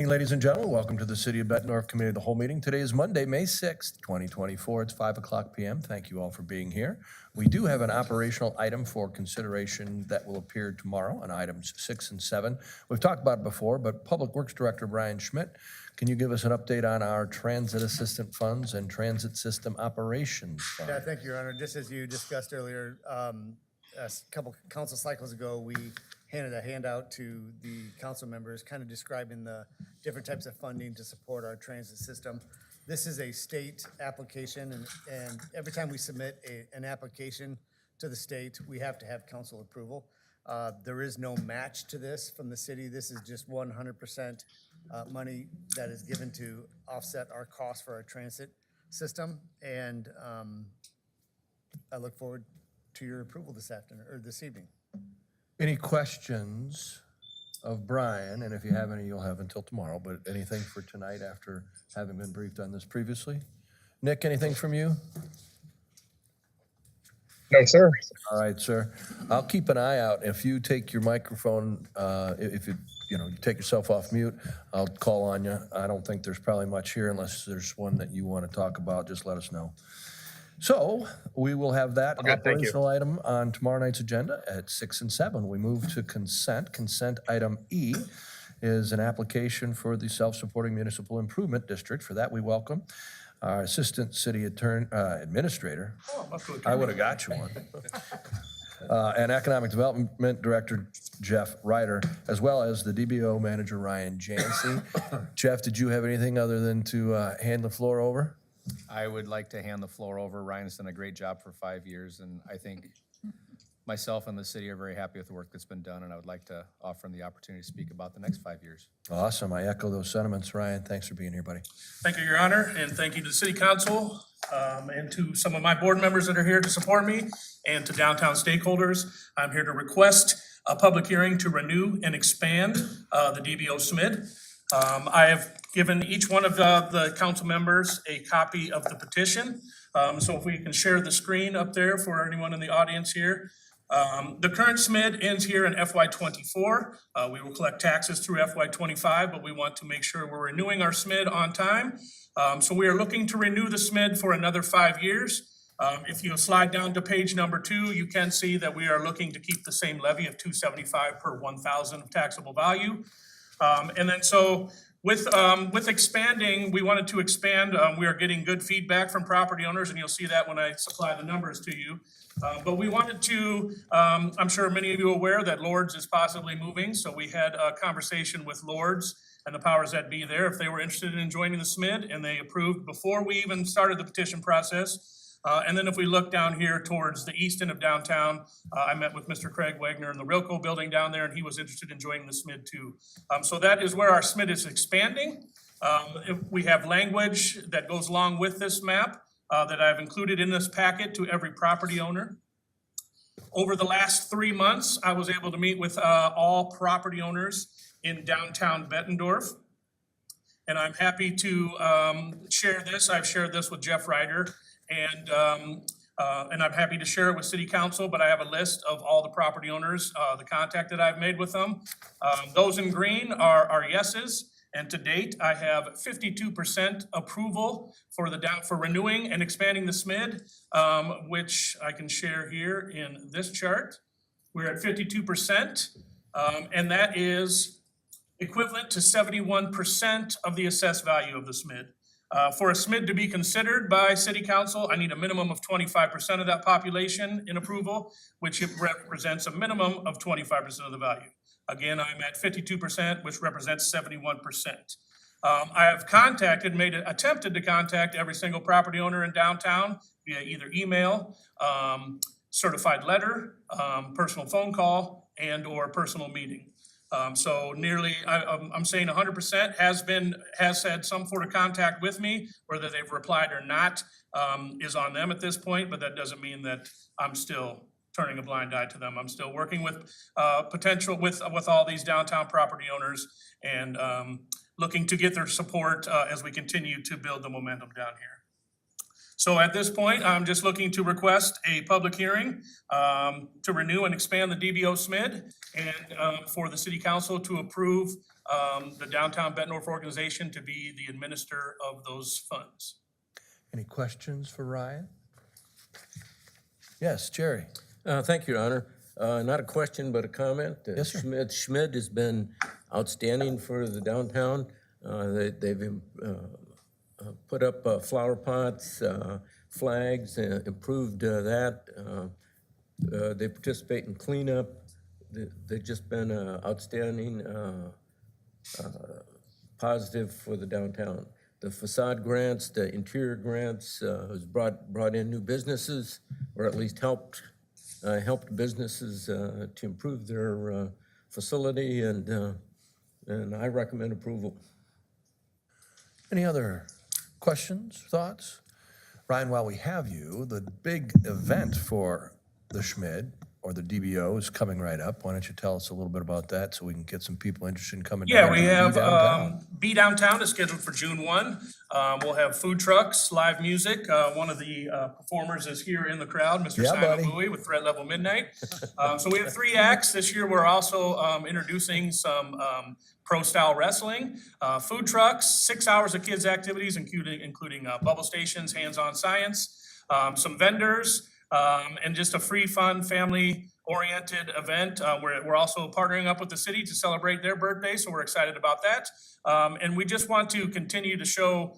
Ladies and gentlemen, welcome to the City of Bettendorf Committee of the Whole meeting. Today is Monday, May 6th, 2024. It's 5 o'clock p.m. Thank you all for being here. We do have an operational item for consideration that will appear tomorrow on items 6 and 7. We've talked about it before, but Public Works Director Brian Schmidt, can you give us an update on our transit assistant funds and transit system operations fund? Yeah, thank you, Your Honor. Just as you discussed earlier, a couple council cycles ago, we handed a handout to the council members kind of describing the different types of funding to support our transit system. This is a state application, and every time we submit an application to the state, we have to have council approval. There is no match to this from the city. This is just 100% money that is given to offset our costs for our transit system. And I look forward to your approval this afternoon or this evening. Any questions of Brian? And if you have any, you'll have until tomorrow, but anything for tonight after having been briefed on this previously? Nick, anything from you? No, sir. All right, sir. I'll keep an eye out. If you take your microphone, if you take yourself off mute, I'll call on you. I don't think there's probably much here unless there's one that you want to talk about. Just let us know. So we will have that operational item on tomorrow night's agenda at 6 and 7. We move to consent. Consent item E is an application for the Self-Supporting Municipal Improvement District. For that, we welcome our Assistant City Administrator. I would have got you one. And Economic Development Director Jeff Ryder, as well as the DBO Manager Ryan Jancy. Jeff, did you have anything other than to hand the floor over? I would like to hand the floor over. Ryan's done a great job for 5 years, and I think myself and the city are very happy with the work that's been done, and I would like to offer him the opportunity to speak about the next 5 years. Awesome. I echo those sentiments. Ryan, thanks for being here, buddy. Thank you, Your Honor, and thank you to the City Council and to some of my board members that are here to support me, and to downtown stakeholders. I'm here to request a public hearing to renew and expand the DBO SMID. I have given each one of the council members a copy of the petition. So if we can share the screen up there for anyone in the audience here. The current SMID ends here in FY24. We will collect taxes through FY25, but we want to make sure we're renewing our SMID on time. So we are looking to renew the SMID for another 5 years. If you slide down to page number 2, you can see that we are looking to keep the same levy of $275 per 1,000 of taxable value. And then so with expanding, we wanted to expand. We are getting good feedback from property owners, and you'll see that when I supply the numbers to you. But we wanted to, I'm sure many of you are aware that Lords is possibly moving. So we had a conversation with Lords and the powers that be there if they were interested in joining the SMID, and they approved before we even started the petition process. And then if we look down here towards the east end of downtown, I met with Mr. Craig Wagner in the Rilco building down there, and he was interested in joining the SMID too. So that is where our SMID is expanding. We have language that goes along with this map that I've included in this packet to every property owner. Over the last 3 months, I was able to meet with all property owners in downtown Bettendorf. And I'm happy to share this. I've shared this with Jeff Ryder. And I'm happy to share it with City Council, but I have a list of all the property owners, the contact that I've made with them. Those in green are yeses, and to date, I have 52% approval for renewing and expanding the SMID, which I can share here in this chart. We're at 52%, and that is equivalent to 71% of the assessed value of the SMID. For a SMID to be considered by City Council, I need a minimum of 25% of that population in approval, which represents a minimum of 25% of the value. Again, I'm at 52%, which represents 71%. I have attempted to contact every single property owner in downtown via either email, certified letter, personal phone call, and or personal meeting. So nearly, I'm saying 100% has had some sort of contact with me. Whether they've replied or not is on them at this point, but that doesn't mean that I'm still turning a blind eye to them. I'm still working with with all these downtown property owners and looking to get their support as we continue to build the momentum down here. So at this point, I'm just looking to request a public hearing to renew and expand the DBO SMID and for the city council to approve the downtown Bettendorf organization to be the administrator of those funds. Any questions for Ryan? Yes, Jerry. Thank you, Your Honor. Not a question, but a comment. Yes, sir. Schmid has been outstanding for the downtown. They've put up flower pots, flags, improved that. They participate in cleanup. They've just been outstanding, positive for the downtown. The facade grants, the interior grants has brought in new businesses, or at least helped businesses to improve their facility, and I recommend approval. Any other questions, thoughts? Ryan, while we have you, the big event for the Schmid or the DBO is coming right up. Why don't you tell us a little bit about that so we can get some people interested in coming down? Yeah, we to have, Be Downtown? Be Downtown is scheduled for June 1. We'll have food trucks, live music. One of the performers is here in the crowd, Mr. Yeah, Simon buddy. Bowie with Threat Level Midnight. So we have 3 acts. This year, we're also introducing some pro-style wrestling, food trucks, 6 hours of kids' activities, including bubble stations, hands-on science, some vendors, and just a free, fun, family-oriented event. We're also partnering up with the city to celebrate their birthday, so we're excited about that. And we just want to continue to show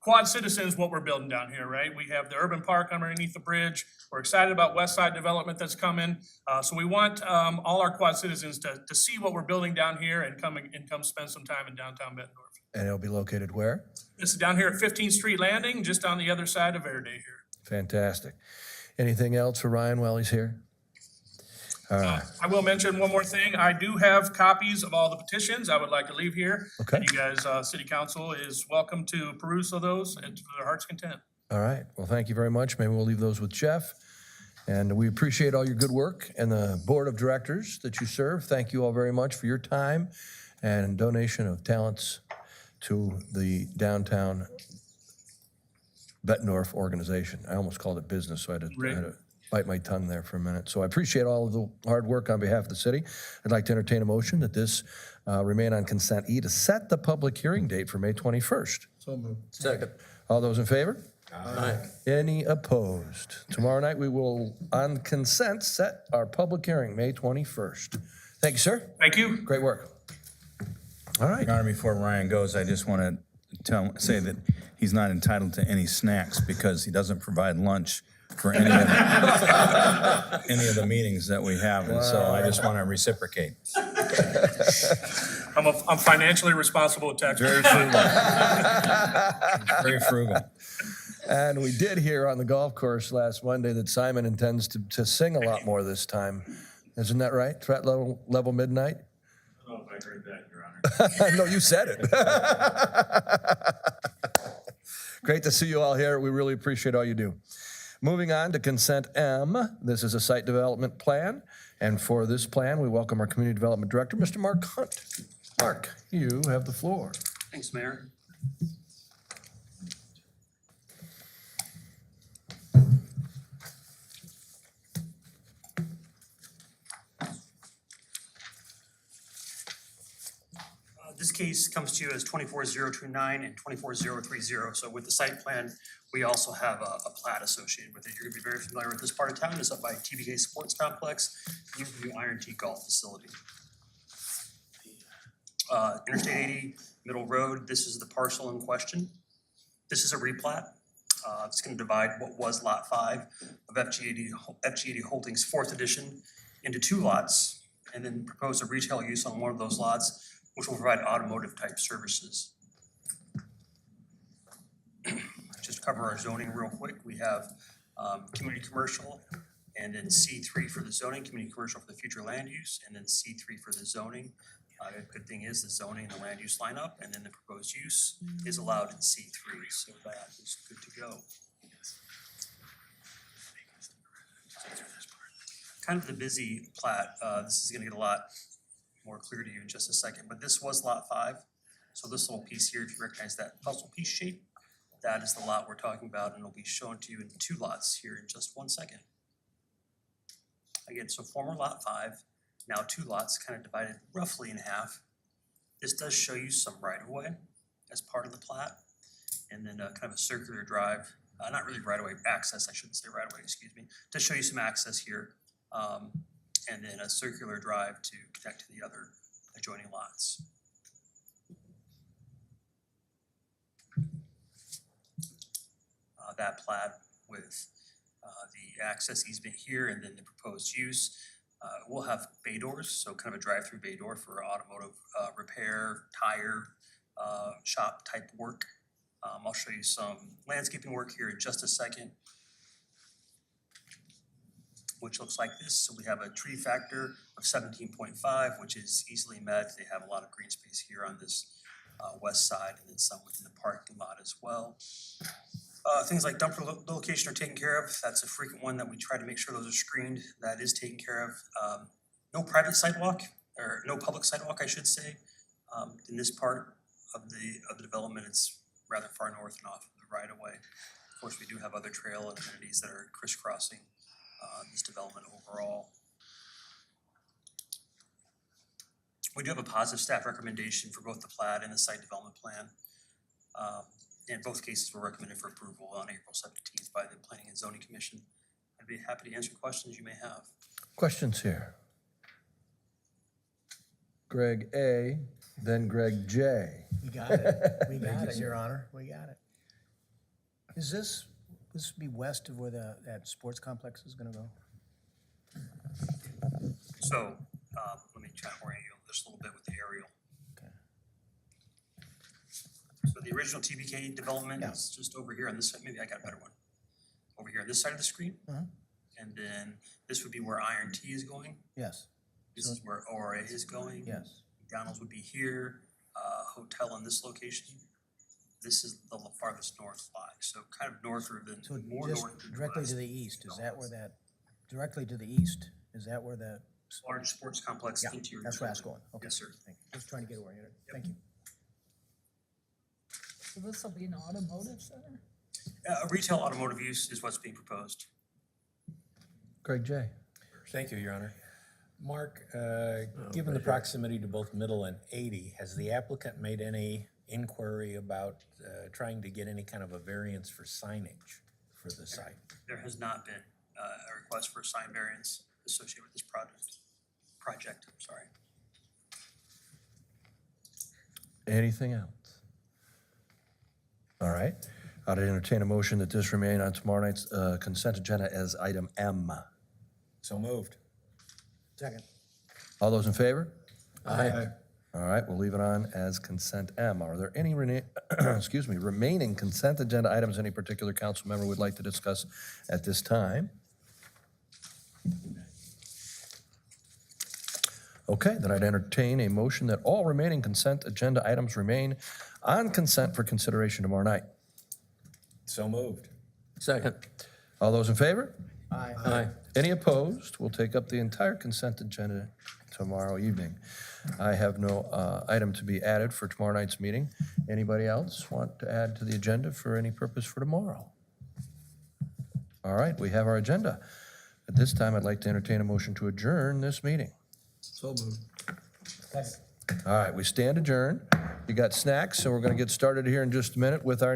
Quad citizens what we're building down here, right? We have the urban park underneath the bridge. We're excited about West Side development that's coming. So we want all our Quad citizens to see what we're building down here and come spend some time in downtown Bettendorf. And it'll be located where? This is down here at 15th Street Landing, just on the other side of Verde here. Fantastic. Anything else for Ryan while he's here? All right. I will mention one more thing. I do have copies of all the petitions I would like to leave here. Okay. And you guys, city council is welcome to peruse of those and to their heart's content. All right. Well, thank you very much. Maybe we'll leave those with Jeff. And we appreciate all your good work and the board of directors that you serve. Thank you all very much for your time and donation of talents to the downtown Bettendorf organization. I almost called it business, so I had to bite my tongue there for a minute. So I appreciate all of the hard work on behalf of the city. I'd like to entertain a motion that this remain on consent E to set the public hearing date for May 21st. So moved. Second. All those in favor? Aye. Any opposed? Tomorrow night, we will, on consent, set our public hearing, May 21st. Thank you, sir. Thank you. Great work. All right. Your Honor, before Ryan goes, I just want to say that he's not entitled to any snacks because he doesn't provide lunch for any of the meetings that we have, and so I just want to reciprocate. I'm financially responsible with tax. Very frugal. Very frugal. And we did hear on the golf course last Monday that Simon intends to sing a lot more this time. Isn't that right? Threat level midnight? I don't know if I heard that, Your Honor. No, you said it. Great to see you all here. We really appreciate all you do. Moving on to consent M. This is a site development plan. And for this plan, we welcome our Community Development Director, Mr. Mark Hunt. Mark, you have the floor. Thanks, Mayor. This case comes to you as 24029 and 24030. So with the site plan, we also have a plat associated with it. You're gonna be very familiar with this part of town. It's up by TBK Sports Complex, new Iron T Golf Facility. Interstate 80, Middle Road, this is the parcel in question. This is a replat. It's gonna divide what was Lot 5 of FG80 Holdings 4th Edition into 2 lots, and then propose a retail use on one of those lots, which will provide automotive type services. Just to cover our zoning real quick, we have community commercial, and then C3 for the zoning, community commercial for the future land use, and then C3 for the zoning. The good thing is the zoning and the land use line up, and then the proposed use is allowed in C3, so that is good to go. Kind of the busy plat, this is gonna get a lot more clear to you in just a second, but this was Lot 5. So this little piece here, if you recognize that puzzle piece shape, That is the lot we're talking about, and it'll be shown to you in 2 lots here in just 1 second. Again, so former lot 5, now 2 lots, kind of divided roughly in half. This does show you some right-of-way as part of the plat, and then kind of a circular drive, not really right-of-way, access, I shouldn't say right-of-way, excuse me, to show you some access here, and then a circular drive to connect to the other adjoining lots. That plat with the access easement here and then the proposed use. We'll have bay doors, so kind of a drive-through bay door for automotive repair, tire shop type work. I'll show you some landscaping work here in just a second, which looks like this. So we have a tree factor of 17.5, which is easily met. They have a lot of green space here on this west side, and then some within the parking lot as well. Things like dumper location are taken care of. That's a frequent one that we try to make sure those are screened. That is taken care of. No private sidewalk, or no public sidewalk, I should say. In this part of the development, it's rather far north and off of the right of way. Of course, we do have other trail and amenities that are crisscrossing this development overall. We do have a positive staff recommendation for both the plat and the site development plan. In both cases, were recommended for approval on April 17th by the Planning and Zoning Commission. I'd be happy to answer questions you may have. Questions here? Greg A., then Greg J. We got it. We got it, Your Honor. We got it. Is this be west of where that sports complex is gonna go? So let me try to orient you just a little bit with the aerial. Okay. So the original TBK development is just over here on this side. Maybe I got a better one. Over here on this side of the screen. And then this would be where Iron T is going. Yes, This is where ORA is going. yes. McDonald's would be here, hotel in this location. This is the farthest north flag, so kind of north than, So more just north than directly west. to the east, is that where directly to the east, is that where the? Large sports complex Yeah, interior. that's where I was going. building. Okay. Yes, sir. Thank you. Just trying to get oriented. Thank you. So this will be an automotive center? Retail automotive use is what's being proposed. Greg J. Thank you, Your Honor. Mark, given the proximity to both Middle and 80, has the applicant made any inquiry about trying to get any kind of a variance for signage for the site? There has not been a request for a sign variance associated with this project, I'm sorry. Anything else? All right. I'd entertain a motion that this remain on tomorrow night's consent agenda as item M. So moved. Second. All those in favor? Aye. All right, we'll leave it on as consent M. Are there any remaining consent agenda items any particular council member would like to discuss at this time? Okay, then I'd entertain a motion that all remaining consent agenda items remain on consent for consideration tomorrow night. So moved. Second. All those in favor? Aye. Aye. Any opposed? We'll take up the entire consent agenda tomorrow evening. I have no item to be added for tomorrow night's meeting. Anybody else want to add to the agenda for any purpose for tomorrow? All right, we have our agenda. At this time, I'd like to entertain a motion to adjourn this meeting. So moved. All right, we stand adjourned. You got snacks, so we're going to get started here in just a minute with our